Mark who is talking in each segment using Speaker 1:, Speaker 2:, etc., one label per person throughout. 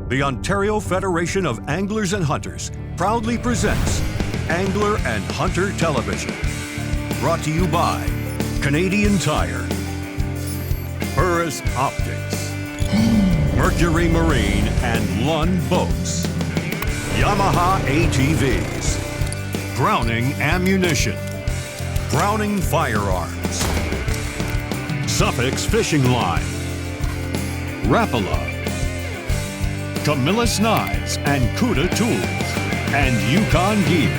Speaker 1: The Ontario Federation of Anglers and Hunters proudly presents Angler and Hunter Television. Brought to you by Canadian Tire, Burris Optics, Mercury Marine and Lund Boats, Yamaha ATVs, Browning Ammunition, Browning Firearms, Suffix Fishing Line, Rapala, Camillus Knives and Cuda Tools, and Yukon Gear.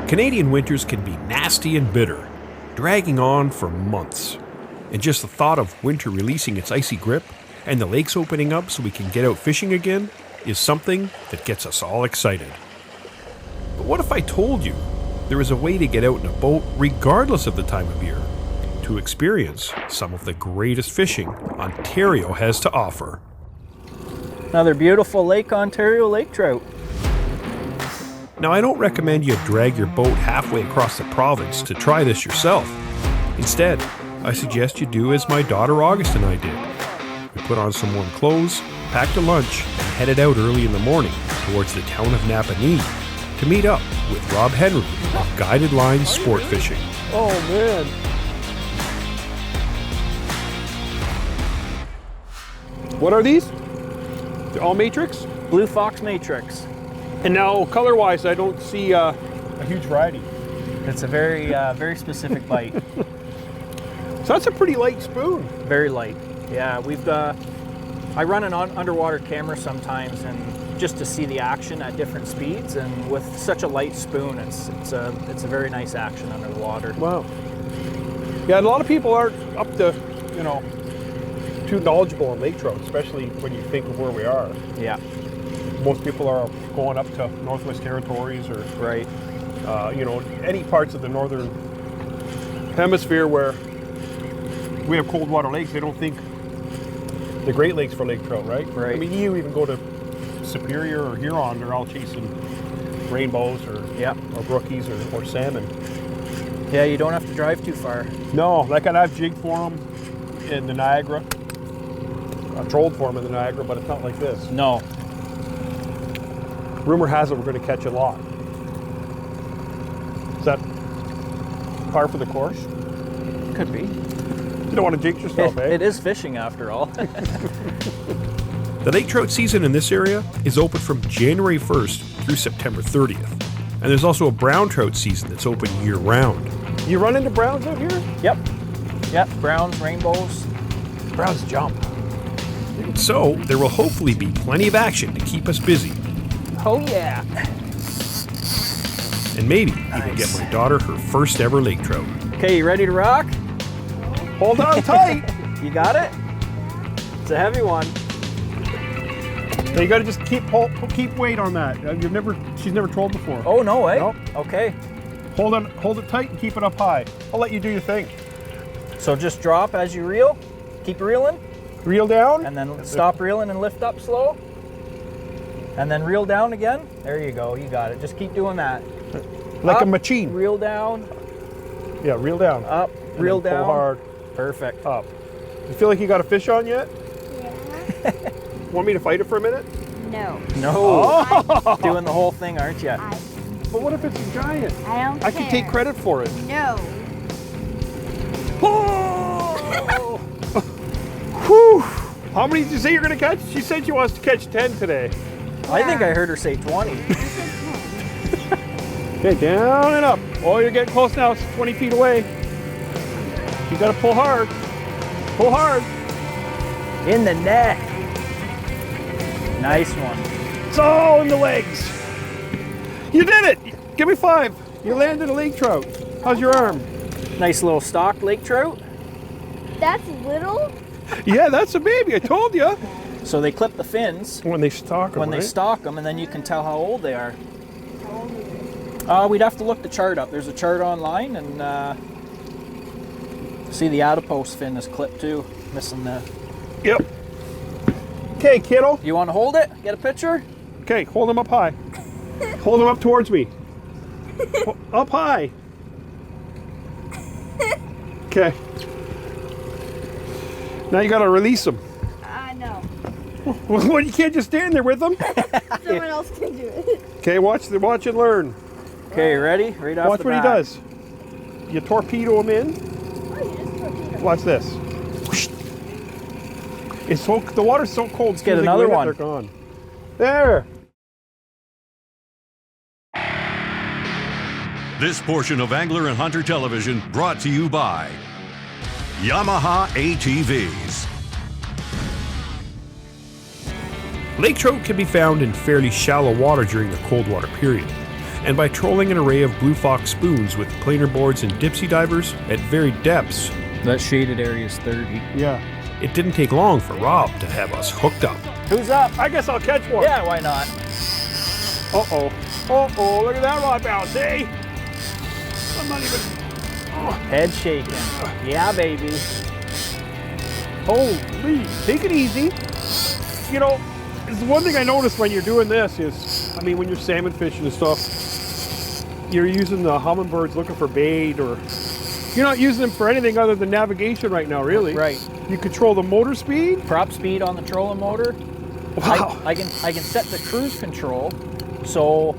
Speaker 2: Canadian winters can be nasty and bitter, dragging on for months. And just the thought of winter releasing its icy grip and the lakes opening up so we can get out fishing again is something that gets us all excited. But what if I told you there is a way to get out in a boat regardless of the time of year, to experience some of the greatest fishing Ontario has to offer?
Speaker 3: Another beautiful Lake Ontario lake trout.
Speaker 2: Now, I don't recommend you drag your boat halfway across the province to try this yourself. Instead, I suggest you do as my daughter August and I did. We put on some warm clothes, packed a lunch, and headed out early in the morning towards the town of Napanee to meet up with Rob Henry of Guided Lines Sport Fishing.
Speaker 4: Oh, man. What are these? They're all matrix?
Speaker 3: Blue Fox Matrix.
Speaker 4: And now, color-wise, I don't see a huge variety.
Speaker 3: It's a very, very specific bite.
Speaker 4: So that's a pretty light spoon.
Speaker 3: Very light. Yeah, I run an underwater camera sometimes, and just to see the action at different speeds, and with such a light spoon, it's a very nice action under the water.
Speaker 4: Wow. Yeah, a lot of people aren't up to, too knowledgeable on lake trout, especially when you think of where we are.
Speaker 3: Yeah.
Speaker 4: Most people are going up to Northwest Territories or,
Speaker 3: right.
Speaker 4: Any parts of the northern hemisphere where we have cold water lakes. They don't think the Great Lakes for lake trout, right?
Speaker 3: Right.
Speaker 4: I mean, you even go to Superior or Huron, they're all chasing rainbows or brookies or salmon.
Speaker 3: Yeah, you don't have to drive too far.
Speaker 4: No, like I've jigged for them in the Niagara. I've trolled for them in the Niagara, but it's not like this.
Speaker 3: No.
Speaker 4: Rumor has it we're going to catch a lot. Is that par for the course?
Speaker 3: Could be.
Speaker 4: You don't want to jinx yourself, eh?
Speaker 3: It is fishing after all.
Speaker 2: The lake trout season in this area is open from January 1st through September 30th. And there's also a brown trout season that's open year-round.
Speaker 4: You run into browns out here?
Speaker 3: Yep, browns, rainbows.
Speaker 4: Browns jump.
Speaker 2: So there will hopefully be plenty of action to keep us busy.
Speaker 3: Oh yeah.
Speaker 2: And maybe even get my daughter her first ever lake trout.
Speaker 3: Okay, you ready to rock?
Speaker 4: Hold on tight.
Speaker 3: You got it? It's a heavy one.
Speaker 4: Now you got to just keep weight on that. She's never trolled before.
Speaker 3: Oh no way.
Speaker 4: Nope.
Speaker 3: Okay.
Speaker 4: Hold it tight and keep it up high. I'll let you do your thing.
Speaker 3: So just drop as you reel. Keep reeling.
Speaker 4: Reel down.
Speaker 3: And then stop reeling and lift up slow. And then reel down again. There you go. You got it. Just keep doing that.
Speaker 4: Like
Speaker 3: up,
Speaker 4: a machine.
Speaker 3: Reel down.
Speaker 4: Yeah, reel down.
Speaker 3: Up. Reel down.
Speaker 4: Pull hard.
Speaker 3: Perfect.
Speaker 4: Up. You feel like you got a fish on yet?
Speaker 5: Yeah.
Speaker 4: Want me to fight it for a minute?
Speaker 5: No.
Speaker 3: No.
Speaker 4: Oh.
Speaker 3: Doing the whole thing, aren't you?
Speaker 4: But what if it's a giant?
Speaker 5: I don't
Speaker 4: I can take credit for it.
Speaker 5: No.
Speaker 4: Oh! Whew! How many did you say you're going to catch? She said she wants to catch 10 today.
Speaker 3: I think I heard her say 20.
Speaker 4: Okay, down and up. Oh, you're getting close now. It's 20 feet away. You got to pull hard. Pull hard.
Speaker 3: In the net. Nice one.
Speaker 4: It's all in the legs. You did it. Give me 5. You landed a lake trout. How's your arm?
Speaker 3: Nice little stock lake trout.
Speaker 5: That's little?
Speaker 4: Yeah, that's a baby. I told you.
Speaker 3: So they clip the fins
Speaker 4: When they stock them,
Speaker 3: when they
Speaker 4: right?
Speaker 3: stock them, and then you can tell how old they are. We'd have to look the chart up. There's a chart online, and see the adipose fin is clipped too. Missing the...
Speaker 4: Yep. Okay, kiddo.
Speaker 3: You want to hold it? Get a picture?
Speaker 4: Okay, hold him up high. Hold him up towards me. Up high. Okay. Now you gotta release them.
Speaker 5: No.
Speaker 4: Well, you can't just stand there with them.
Speaker 5: Someone else can do it.
Speaker 4: Okay, watch and learn.
Speaker 3: Okay, ready? Right off
Speaker 4: Watch
Speaker 3: the
Speaker 4: what he
Speaker 3: bat.
Speaker 4: does. You torpedo him in.
Speaker 5: Oh, you just torpedo.
Speaker 4: Watch this. It's so the water's so cold. Let's
Speaker 3: get another one.
Speaker 4: They're gone. There.
Speaker 1: This portion of Angler and Hunter Television brought to you by Yamaha ATVs.
Speaker 2: Lake trout can be found in fairly shallow water during the cold water period, and by trolling an array of blue fox spoons with planer boards and dipsy divers at varied depths.
Speaker 3: That shaded area is 30.
Speaker 4: Yeah.
Speaker 2: It didn't take long for Rob to have us hooked up.
Speaker 3: Who's up?
Speaker 4: I guess I'll catch one.
Speaker 3: Yeah, why not?
Speaker 4: Uh-oh. Uh-oh, look at that rod bounce, eh? I'm not even...
Speaker 3: Head shaking. Yeah, baby.
Speaker 4: Holy, take it easy. You know, it's one thing I noticed when you're doing this is, I mean, when you're salmon fishing and stuff, you're using the hummingbirds looking for bait, or you're not using them for anything other than navigation right now, really.
Speaker 3: Right.
Speaker 4: You control the motor speed.
Speaker 3: Prop speed on the trolling motor.
Speaker 4: Wow.
Speaker 3: I can set the cruise control so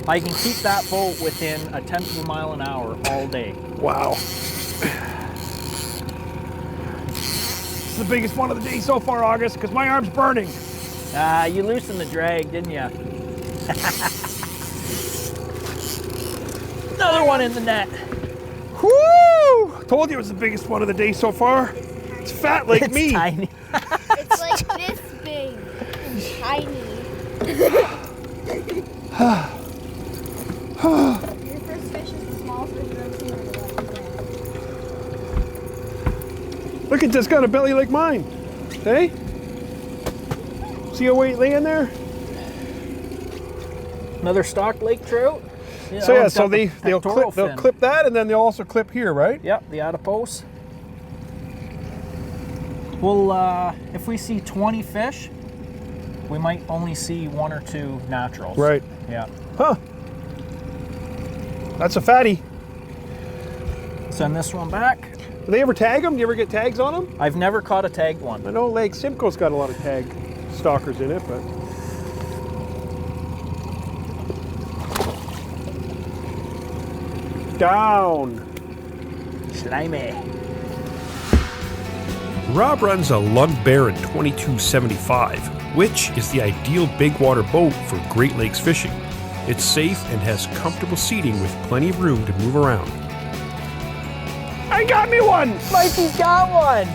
Speaker 3: I can keep that boat within a tenth of a mile an hour all day.
Speaker 4: Wow. It's the biggest one of the day so far, August, because my arm's burning.
Speaker 3: You loosened the drag, didn't you? Another one in the net.
Speaker 4: Woo! Told you it was the biggest one of the day so far. It's fat like
Speaker 3: It's
Speaker 4: me.
Speaker 3: tiny.
Speaker 5: It's like this big and tiny. Your first fish is the smallest fish I've ever seen in my life.
Speaker 4: Look at this, got a belly like mine. Hey? See how weight laying there?
Speaker 3: Another stock lake trout.
Speaker 4: So yeah,
Speaker 3: it's
Speaker 4: so
Speaker 3: got the
Speaker 4: they'll
Speaker 3: pectoral fin.
Speaker 4: clip that, and then they'll also clip here, right?
Speaker 3: Yep, the adipose. Well, if we see 20 fish, we might only see 1 or 2 naturals.
Speaker 4: Right.
Speaker 3: Yeah.
Speaker 4: Huh. That's a fatty.
Speaker 3: Send this one back.
Speaker 4: Do they ever tag them? Do you ever get tags on them?
Speaker 3: I've never caught a tagged one.
Speaker 4: I know Lake Simcoe's got a lot of tag stalkers in it, but down.
Speaker 3: Slimy.
Speaker 2: Rob runs a Lug Baron 2275, which is the ideal big water boat for Great Lakes fishing. It's safe and has comfortable seating with plenty of room to move around.
Speaker 4: I got me one.
Speaker 3: Mikey's got one.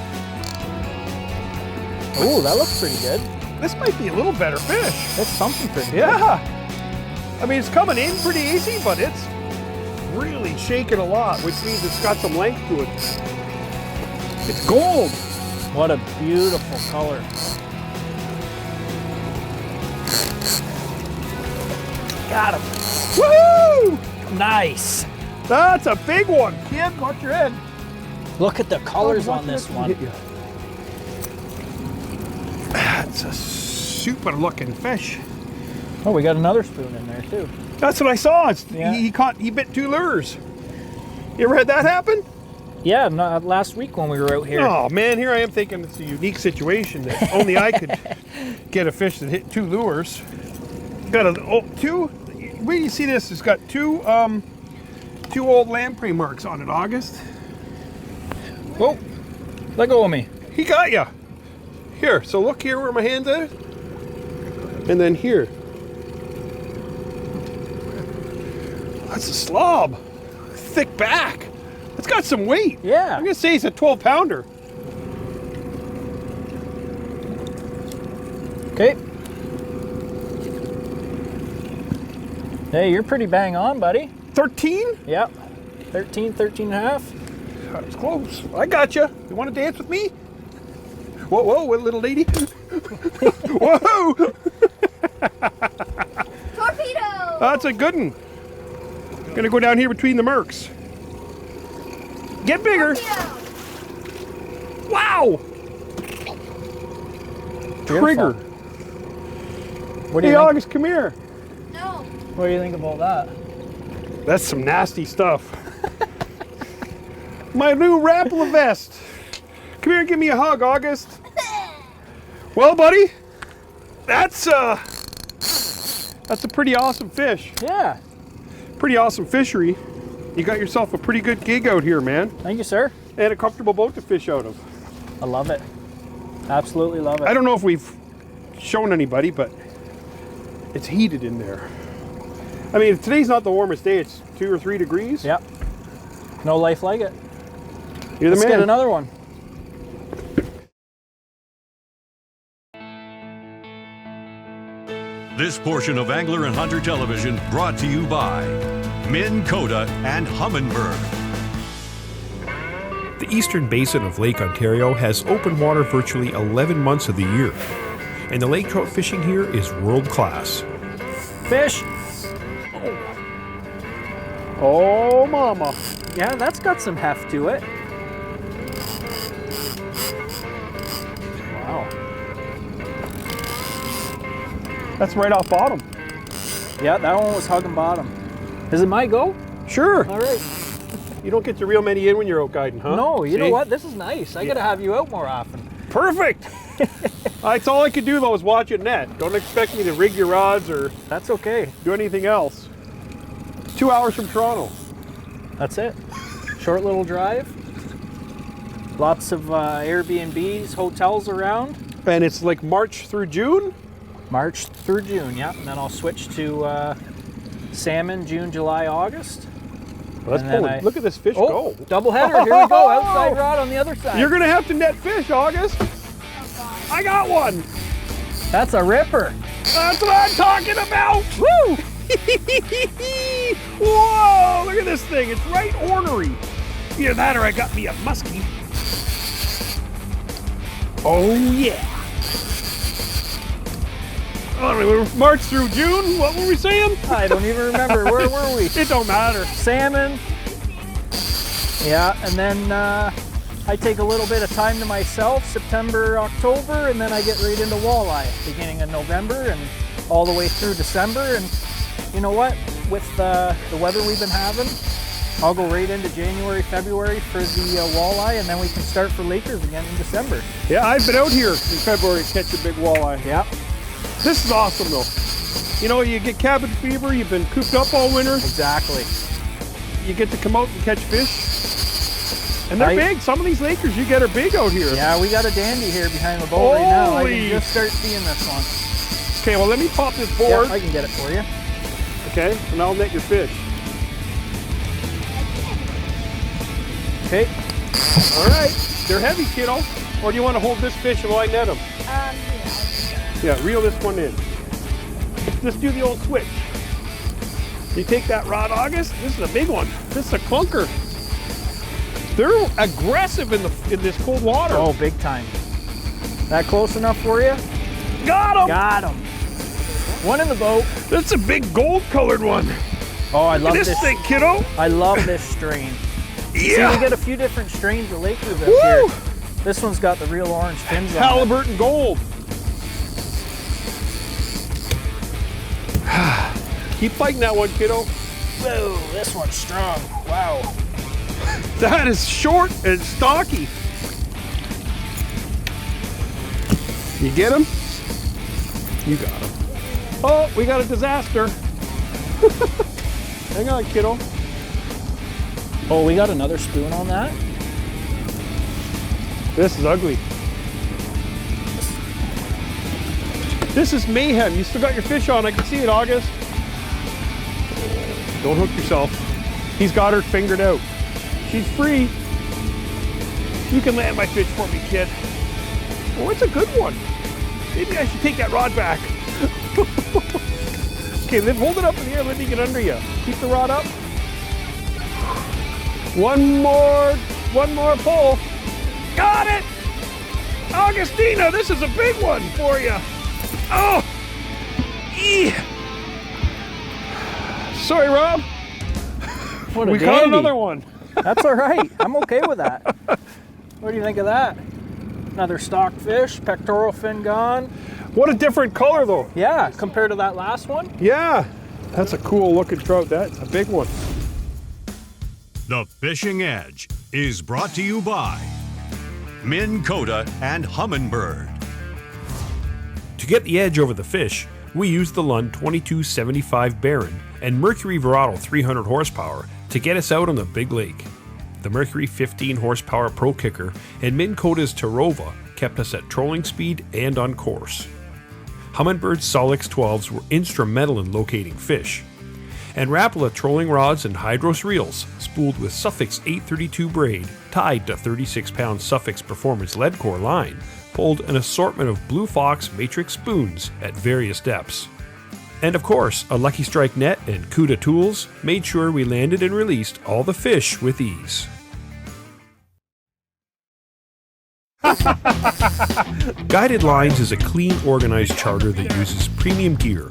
Speaker 3: Ooh, that looks pretty good.
Speaker 4: This might be a little better fish.
Speaker 3: That's something pretty good.
Speaker 4: Yeah. I mean, it's coming in pretty easy, but it's really shaking a lot, which means it's got some length to it. It's gold.
Speaker 3: What a beautiful color. Got him.
Speaker 4: Woohoo!
Speaker 3: Nice.
Speaker 4: That's a big one. Kid, watch your head.
Speaker 3: Look at the colors on this one.
Speaker 4: That's a super looking fish.
Speaker 3: Oh, we got another spoon in there too.
Speaker 4: That's what I saw.
Speaker 3: Yeah.
Speaker 4: He bit 2 lures. You ever had that happen?
Speaker 3: Yeah, last week when we were out here.
Speaker 4: Oh man, here I am thinking it's a unique situation that only I could get a fish that hit 2 lures. Got two. Where do you see this? It's got 2 old lamprey marks on it. August.
Speaker 3: Whoa, let go of me.
Speaker 4: He got ya. Here. So look here where my hand's at, and then here. That's a slob. Thick back. It's got some weight.
Speaker 3: Yeah.
Speaker 4: I'm gonna say it's a 12-pounder.
Speaker 3: Okay. Hey, you're pretty bang on, buddy.
Speaker 4: 13?
Speaker 3: Yep. 13 and a half.
Speaker 4: That was close. I got you. You want to dance with me? Whoa, whoa, little lady. Whoa!
Speaker 5: Torpedo!
Speaker 4: That's a good one. Gonna go down here between the mercs. Get bigger.
Speaker 5: Torpedo!
Speaker 4: Wow! Trigger.
Speaker 3: What do
Speaker 4: Hey,
Speaker 3: you think?
Speaker 4: August, come here.
Speaker 5: No.
Speaker 3: What do you think about that?
Speaker 4: That's some nasty stuff. My new Rapala vest. Come here and give me a hug, August. Well, buddy, that's a pretty awesome fish.
Speaker 3: Yeah.
Speaker 4: Pretty awesome fishery. You got yourself a pretty good gig out here, man.
Speaker 3: Thank you, sir.
Speaker 4: And a comfortable boat to fish out of.
Speaker 3: I love it. Absolutely love it.
Speaker 4: I don't know if we've shown anybody, but it's heated in there. I mean, today's not the warmest day. It's 2 or 3 degrees.
Speaker 3: Yep. No life like it.
Speaker 4: You're the
Speaker 3: Let's
Speaker 4: man.
Speaker 3: get another one.
Speaker 1: This portion of Angler and Hunter Television brought to you by Minn Kota and Humminbird.
Speaker 2: The eastern basin of Lake Ontario has open water virtually 11 months of the year, and the lake trout fishing here is world class.
Speaker 3: Fish.
Speaker 4: Oh, mama.
Speaker 3: Yeah, that's got some heft to it. Wow.
Speaker 4: That's right off bottom.
Speaker 3: Yeah, that one was hugging bottom. Is it my go?
Speaker 4: Sure.
Speaker 3: All right.
Speaker 4: You don't get to reel many in when you're out guiding, huh?
Speaker 3: No, you know
Speaker 4: See?
Speaker 3: what? This is nice. I gotta have you out more often.
Speaker 4: Perfect. That's all I could do, though, is watch it net. Don't expect me to rig your rods or
Speaker 3: That's okay.
Speaker 4: do anything else. It's 2 hours from Toronto.
Speaker 3: That's it. Short little drive. Lots of Airbnbs, hotels around.
Speaker 4: And it's like March through June?
Speaker 3: March through June, yeah. And then I'll switch to salmon June, July, August.
Speaker 4: Well, that's
Speaker 3: And then
Speaker 4: pulling. Look at this fish
Speaker 3: Oh,
Speaker 4: go.
Speaker 3: double header. Here we go. Outside rod on the other side.
Speaker 4: You're going to have to net fish, August. I got one.
Speaker 3: That's a ripper.
Speaker 4: That's what I'm talking about.
Speaker 3: Woo!
Speaker 4: Whoa, look at this thing. It's right ornery. Either that or I got me a muskie. Oh, yeah. Oh, March through June, what were we saying?
Speaker 3: I don't even remember. Where were we?
Speaker 4: It don't matter.
Speaker 3: Salmon. Yeah, and then I take a little bit of time to myself, September, October, and then I get right into walleye, beginning of November and all the way through December. And you know what? With the weather we've been having, I'll go right into January, February for the walleye, and then we can start for Lakers again in December.
Speaker 4: Yeah, I've been out here in February to catch a big walleye.
Speaker 3: Yeah.
Speaker 4: This is awesome, though. You know, you get cabin fever, you've been cooped up all winter,
Speaker 3: Exactly.
Speaker 4: you get to come out and catch fish. And they're big. Some of these Lakers you get are big out here.
Speaker 3: Yeah, we got a dandy here behind the boat right now. I
Speaker 4: Holy.
Speaker 3: can just start seeing this one.
Speaker 4: Okay, well, let me pop this
Speaker 3: Yeah,
Speaker 4: board.
Speaker 3: I can get it for you.
Speaker 4: Okay, and I'll net your fish.
Speaker 3: Okay.
Speaker 4: All right. They're heavy, kiddo. Or do you want to hold this fish while I net them? Yeah, reel this one in. Just do the old switch. You take that rod, August. This is a big one. This is a clunker. They're aggressive in this cold water.
Speaker 3: Oh, big time. That close enough for you?
Speaker 4: Got him!
Speaker 3: Got him. One in the boat.
Speaker 4: That's a big gold-colored one.
Speaker 3: Oh, I love
Speaker 4: This
Speaker 3: this.
Speaker 4: thing, kiddo.
Speaker 3: I love this strain. See,
Speaker 4: Yeah.
Speaker 3: we get a few different strains of Lakers up
Speaker 4: Woo!
Speaker 3: here. This one's got the real orange fins on it.
Speaker 4: Halliburton gold. Keep fighting that one, kiddo.
Speaker 3: Whoa, this one's strong. Wow.
Speaker 4: That is short and stocky. You get him? You got him. Oh, we got a disaster. Hang on, kiddo.
Speaker 3: Oh, we got another spoon on that?
Speaker 4: This is ugly. This is mayhem. You still got your fish on. I can see it, August. Don't hook yourself. He's got her fingered out. She's free. You can land my fish for me, kid. Oh, it's a good one. Maybe I should take that rod back. Okay, then hold it up in the air. Let me get under you. Keep the rod up. One more pull. Got it! Augustina, this is a big one for you. Oh! Yeah. Sorry, Rob.
Speaker 3: What a
Speaker 4: We
Speaker 3: dandy.
Speaker 4: caught another one.
Speaker 3: That's all right. I'm okay with that. What do you think of that? Another stock fish, pectoral fin gone.
Speaker 4: What a different color, though.
Speaker 3: Yeah, compared to that last one.
Speaker 4: Yeah. That's a cool looking trout. That's a big one.
Speaker 1: The Fishing Edge is brought to you by Minn Kota, and Humminbird.
Speaker 2: To get the edge over the fish, we use the Lund 2275 Baron and Mercury Verado 300 horsepower to get us out on the big lake. The Mercury 15 horsepower Pro Kicker and Minn Kota's Tarova kept us at trolling speed and on course. Humminbird's Solix 12s were instrumental in locating fish. And Rapala trolling rods and Hydros reels, spooled with Suffix 832 braid, tied to 36-pound Suffix Performance lead core line, pulled an assortment of Blue Fox matrix spoons at various depths. And of course, a Lucky Strike net and Cuda tools made sure we landed and released all the fish with ease. Guided Lines is a clean, organized charter that uses premium gear.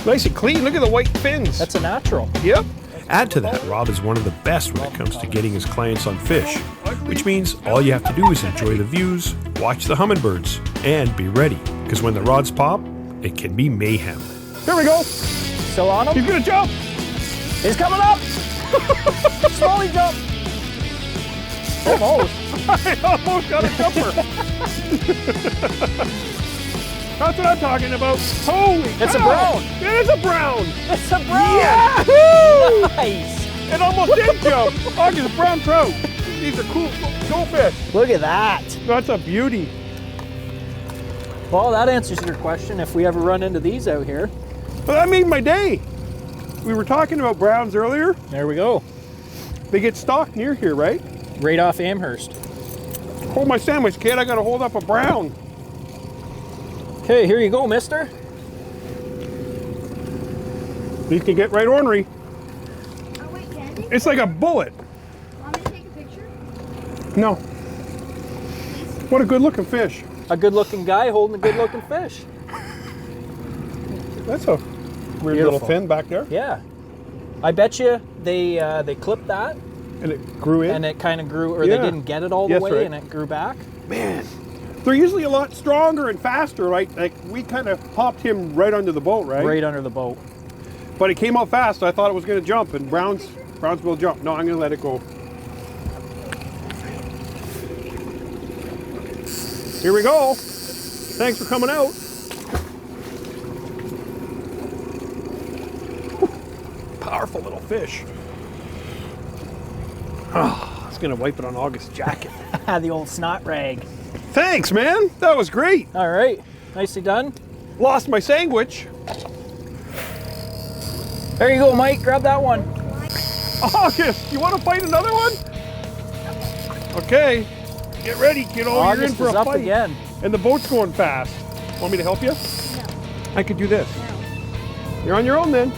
Speaker 4: Nice and clean. Look at the white fins.
Speaker 3: That's a natural.
Speaker 4: Yep.
Speaker 2: Add to that, Rob is one of the best when it comes to getting his clients on fish, which means all you have to do is enjoy the views, watch the humminbirds, and be ready, because when the rods pop, it can be mayhem.
Speaker 4: Here we go.
Speaker 3: Still on him?
Speaker 4: He's gonna jump.
Speaker 3: He's coming up! Slowly jump! Almost.
Speaker 4: I almost got a jumper. That's what I'm talking about. Holy
Speaker 3: It's
Speaker 4: cow.
Speaker 3: a brown.
Speaker 4: It is a brown.
Speaker 3: It's a brown!
Speaker 4: Yahoo!
Speaker 3: Nice!
Speaker 4: It almost did jump. August brown trout. These are cool fish.
Speaker 3: Look at that.
Speaker 4: That's a beauty.
Speaker 3: Well, that answers your question if we ever run into these out here.
Speaker 4: Well, that made my day. We were talking about browns earlier.
Speaker 3: There we go.
Speaker 4: They get stocked near here, right?
Speaker 3: Right off Amherst.
Speaker 4: Hold my sandwich, kid. I gotta hold up a brown.
Speaker 3: Okay, here you go, mister.
Speaker 4: These can get right ornery.
Speaker 5: Oh, wait, Candy?
Speaker 4: It's like a bullet.
Speaker 5: Want me to take a picture?
Speaker 4: No. What a good looking fish.
Speaker 3: A good-looking guy holding a good-looking fish.
Speaker 4: That's a weird
Speaker 3: Beautiful.
Speaker 4: little fin back there.
Speaker 3: Yeah. I bet you they clipped that
Speaker 4: And it grew in.
Speaker 3: and it kind of grew, or
Speaker 4: Yeah.
Speaker 3: they didn't get it all the
Speaker 4: Yes,
Speaker 3: way
Speaker 4: right.
Speaker 3: and it grew back.
Speaker 4: Man, they're usually a lot stronger and faster. Like we kind of popped him right under the boat, right?
Speaker 3: Right under the boat.
Speaker 4: But it came out fast. So I thought it was going to jump, and Browns will jump. No, I'm going to let it go. Here we go. Thanks for coming out. Powerful little fish. Oh, it's going to wipe it on August's jacket.
Speaker 3: The old snot rag.
Speaker 4: Thanks, man. That was great.
Speaker 3: All right. Nicely done.
Speaker 4: Lost my sandwich.
Speaker 3: There you go, Mike. Grab that one.
Speaker 4: August, you want to fight another one? Okay. Get ready, kiddo. You're in
Speaker 3: August
Speaker 4: for
Speaker 3: is
Speaker 4: a
Speaker 3: up
Speaker 4: fight.
Speaker 3: again.
Speaker 4: And the boat's going fast. Want me to help you?
Speaker 5: No.
Speaker 4: I could do this.
Speaker 5: No.
Speaker 4: You're on your own then.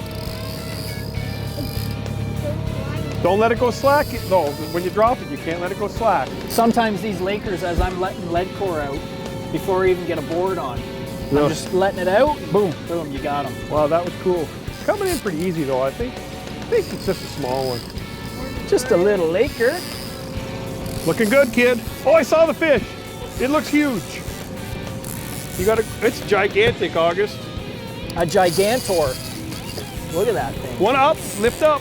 Speaker 4: Don't let it go slack. No, when you drop it, you can't let it go slack.
Speaker 3: Sometimes these Lakers, as I'm letting lead core out, before I even get a board on,
Speaker 4: Yeah.
Speaker 3: I'm just letting it out. Boom, boom, you got them.
Speaker 4: Wow, that was cool. Coming in pretty easy though, I think. I think it's just a small one.
Speaker 3: Just a little Laker.
Speaker 4: Looking good, kid. Oh, I saw the fish. It looks huge. You got it's gigantic, August.
Speaker 3: A Gigantor. Look at that thing.
Speaker 4: One up, lift up.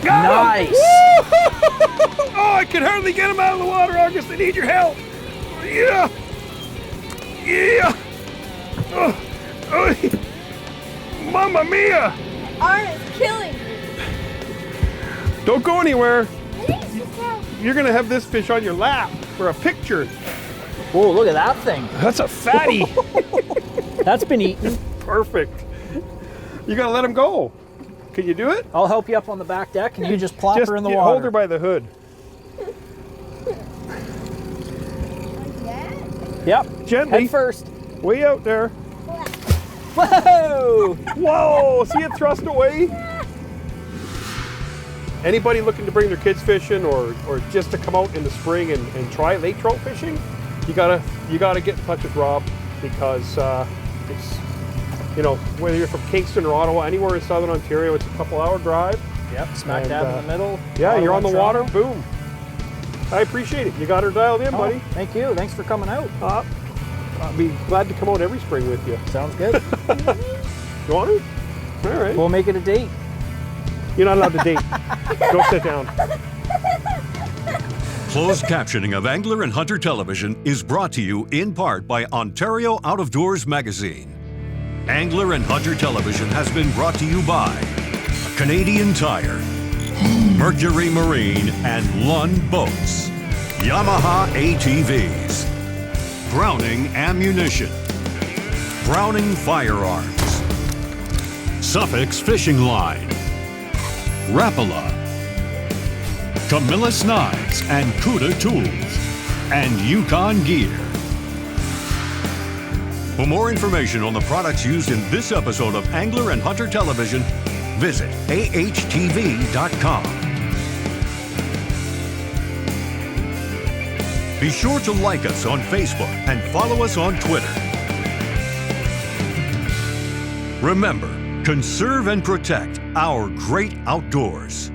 Speaker 4: Got him!
Speaker 3: Nice.
Speaker 4: Oh, I can hardly get him out of the water, August. I need your help. Yeah. Yeah. Oh. Oh. Mamma mia.
Speaker 5: Arn is killing me.
Speaker 4: Don't go anywhere.
Speaker 5: I think it's just how.
Speaker 4: You're going to have this fish on your lap for a picture.
Speaker 3: Whoa, look at that thing.
Speaker 4: That's a fatty.
Speaker 3: That's been eaten.
Speaker 4: Perfect. You got to let him go. Can you do it?
Speaker 3: I'll help you up on the back deck and you just plop her in the water.
Speaker 4: Hold her by the hood.
Speaker 5: Like that?
Speaker 3: Yep.
Speaker 4: Gently.
Speaker 3: Head first.
Speaker 4: Way out there.
Speaker 3: Whoa!
Speaker 4: Whoa, see it thrust away? Anybody looking to bring their kids fishing or just to come out in the spring and try lake trout fishing, you gotta get in touch with Rob because it's, you know, whether you're from Kingston or Ottawa, anywhere in Southern Ontario, it's a couple-hour drive.
Speaker 3: Yep, smack
Speaker 4: And,
Speaker 3: dab in the middle.
Speaker 4: Yeah, you're on the
Speaker 3: Toronto.
Speaker 4: water, boom. I appreciate it. You got her dialed in,
Speaker 3: Oh,
Speaker 4: buddy.
Speaker 3: thank you. Thanks for coming out.
Speaker 4: I'll be glad to come out every spring with you.
Speaker 3: Sounds good.
Speaker 4: You want to? All right.
Speaker 3: We'll make it a date.
Speaker 4: You're not allowed to date. Go sit down.
Speaker 1: Closed captioning of Angler and Hunter Television is brought to you in part by Ontario Out of Doors Magazine. Angler and Hunter Television has been brought to you by Canadian Tire, Mercury Marine and Lund Boats, Yamaha ATVs, Browning Ammunition, Browning Firearms, Suffix Fishing Line, Rapala, Camillus Knives and Cuda Tools, and Yukon Gear. For more information on the products used in this episode of Angler and Hunter Television, visit ahtv.com. Be sure to like us on Facebook and follow us on Twitter. Remember, conserve and protect our great outdoors.